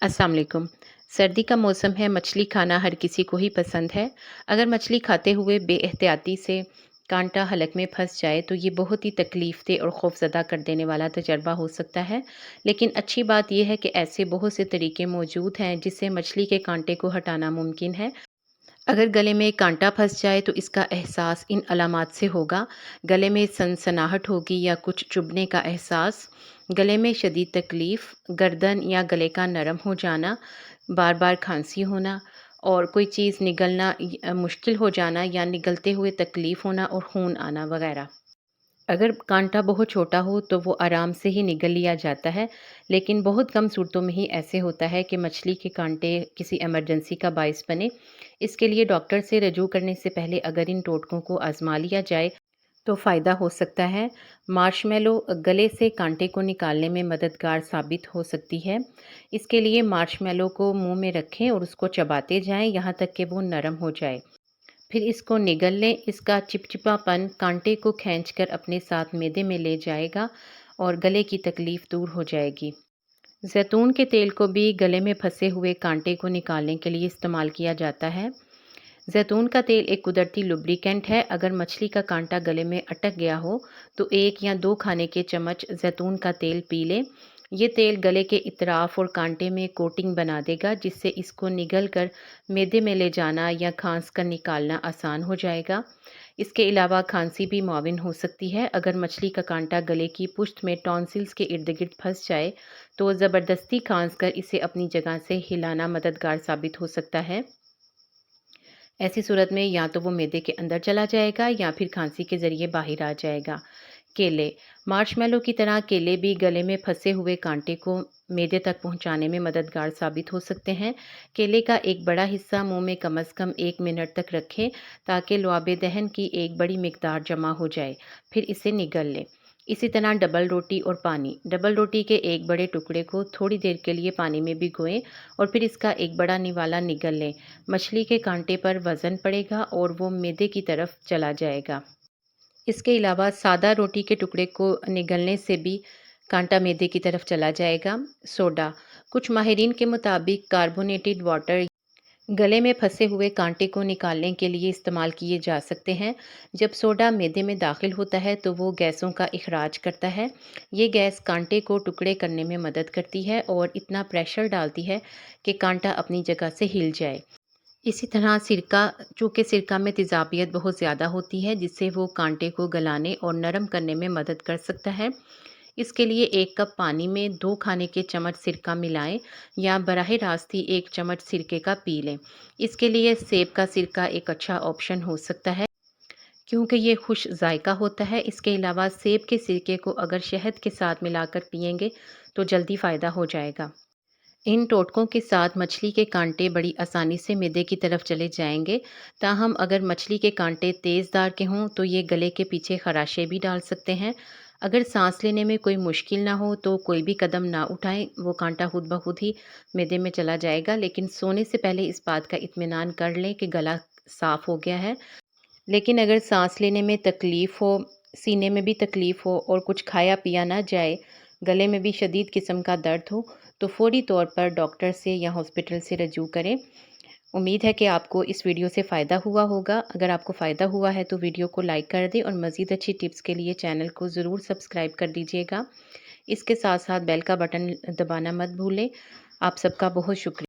अस्सलाम वालेकुम। सर्दी का मौसम है, मछली खाना हर किसी को ही पसंद है। अगर मछली खाते हुए बेएहतियाती से कांटा हलक में फंस जाए तो ये बहुत ही तकलीफ़देह और खौफ़ज़दा कर देने वाला तजर्बा हो सकता है। लेकिन अच्छी बात ये है कि ऐसे बहुत से तरीके मौजूद हैं जिससे मछली के कांटे को हटाना मुमकिन है। अगर गले में कांटा फंस जाए तो इसका एहसास इन अलामात से होगा। गले में सनसनाहट होगी या कुछ चुभने का एहसास, गले में शदीद तकलीफ़, गर्दन या गले का नरम हो जाना, बार बार खांसी होना और कोई चीज़ निगलना मुश्किल हो जाना या निगलते हुए तकलीफ़ होना और खून आना वगैरह। अगर कांटा बहुत छोटा हो तो वो आराम से ही निगल लिया जाता है, लेकिन बहुत कम सूरतों में ही ऐसे होता है कि मछली के कांटे किसी इमरजेंसी का बायस बने। इसके लिए डॉक्टर से रजू करने से पहले अगर इन टोटकों को आजमा लिया जाए तो फ़ायदा हो सकता है। मार्शमेलो गले से कांटे को निकालने में मददगार साबित हो सकती है। इसके लिए मार्शमेलो को मुंह में रखें और उसको चबाते जाएं यहाँ तक कि वो नरम हो जाए। फिर इसको निगल लें। इसका चिपचिपापन कांटे को खींचकर अपने साथ मैदे में ले जाएगा और गले की तकलीफ़ दूर हो जाएगी। जैतून के तेल को भी गले में फंसे हुए कांटे को निकालने के लिए इस्तेमाल किया जाता है। जैतून का तेल एक कुदरती लुब्रिकेंट है। अगर मछली का कांटा गले में अटक गया हो तो 1 या 2 खाने के चम्मच जैतून का तेल पी लें। ये तेल गले के इतराफ और कांटे में कोटिंग बना देगा जिससे इसको निगल कर मैदे में ले जाना या खांस कर निकालना आसान हो जाएगा। इसके अलावा खांसी भी मुआविन हो सकती है। अगर मछली का कांटा गले की पुश्त में टॉन्सिल्स के इर्द गिर्द फंस जाए तो ज़बरदस्ती खांस कर इसे अपनी जगह से हिलाना मददगार साबित हो सकता है। ऐसी सूरत में या तो वो मैदे के अंदर चला जाएगा या फिर खांसी के ज़रिए बाहर आ जाएगा। केले मार्शमेलो की तरह केले भी गले में फंसे हुए कांटे को मैदे तक पहुंचाने में मददगार साबित हो सकते हैं। केले का एक बड़ा हिस्सा मुंह में कम से कम 1 मिनट तक रखें ताकि लुआब दहन की एक बड़ी मिकदार जमा हो जाए। फिर इसे निगल लें। इसी तरह डबल रोटी और पानी। डबल रोटी के एक बड़े टुकड़े को थोड़ी देर के लिए पानी में भिगोएं और फिर इसका एक बड़ा निवाला निगल लें। मछली के कांटे पर वज़न पड़ेगा और वो मैदे की तरफ चला जाएगा। इसके अलावा सादा रोटी के टुकड़े को निगलने से भी कांटा मैदे की तरफ चला जाएगा। सोडा कुछ माहिरीन के मुताबिक कार्बोनेटेड वाटर गले में फंसे हुए कांटे को निकालने के लिए इस्तेमाल किए जा सकते हैं। जब सोडा मैदे में दाखिल होता है तो वो गैसों का इखराज करता है। ये गैस कांटे को टुकड़े करने में मदद करती है और इतना प्रेशर डालती है कि कांटा अपनी जगह से हिल जाए। इसी तरह सिरका, चूँकि सिरका में तेज़ाबियत बहुत ज़्यादा होती है जिससे वो कांटे को गलाने और नरम करने में मदद कर सकता है। इसके लिए 1 कप पानी में 2 खाने के चम्मच सिरका मिलाएं या बराह रास्त ही 1 चम्मच सिरके का पी लें। इसके लिए सेब का सिरका एक अच्छा ऑप्शन हो सकता है क्योंकि ये खुश जायका होता है। इसके अलावा सेब के सिरके को अगर शहद के साथ मिलाकर पिएंगे तो जल्दी फ़ायदा हो जाएगा। इन टोटकों के साथ मछली के कांटे बड़ी आसानी से मैदे की तरफ चले जाएंगे। ताहम अगर मछली के कांटे तेज़ धार के हों तो ये गले के पीछे खराशे भी डाल सकते हैं। अगर सांस लेने में कोई मुश्किल ना हो तो कोई भी कदम ना उठाएं, वो कांटा खुद ब खुद ही मैदे में चला जाएगा। लेकिन सोने से पहले इस बात का इत्मीनान कर लें कि गला साफ़ हो गया है। लेकिन अगर सांस लेने में तकलीफ़ हो, सीने में भी तकलीफ़ हो और कुछ खाया पिया ना जाए, गले में भी शदीद किस्म का दर्द हो, तो फ़ौरी तौर पर डॉक्टर से या हॉस्पिटल से रजू करें। उम्मीद है कि आपको इस वीडियो से फ़ायदा हुआ होगा। अगर आपको फ़ायदा हुआ है तो वीडियो को लाइक कर दें और मज़ीद अच्छी टिप्स के लिए चैनल को ज़रूर सब्सक्राइब कर दीजिएगा। इसके साथ साथ बेल का बटन दबाना मत भूलें। आप सबका बहुत शुक्रिया।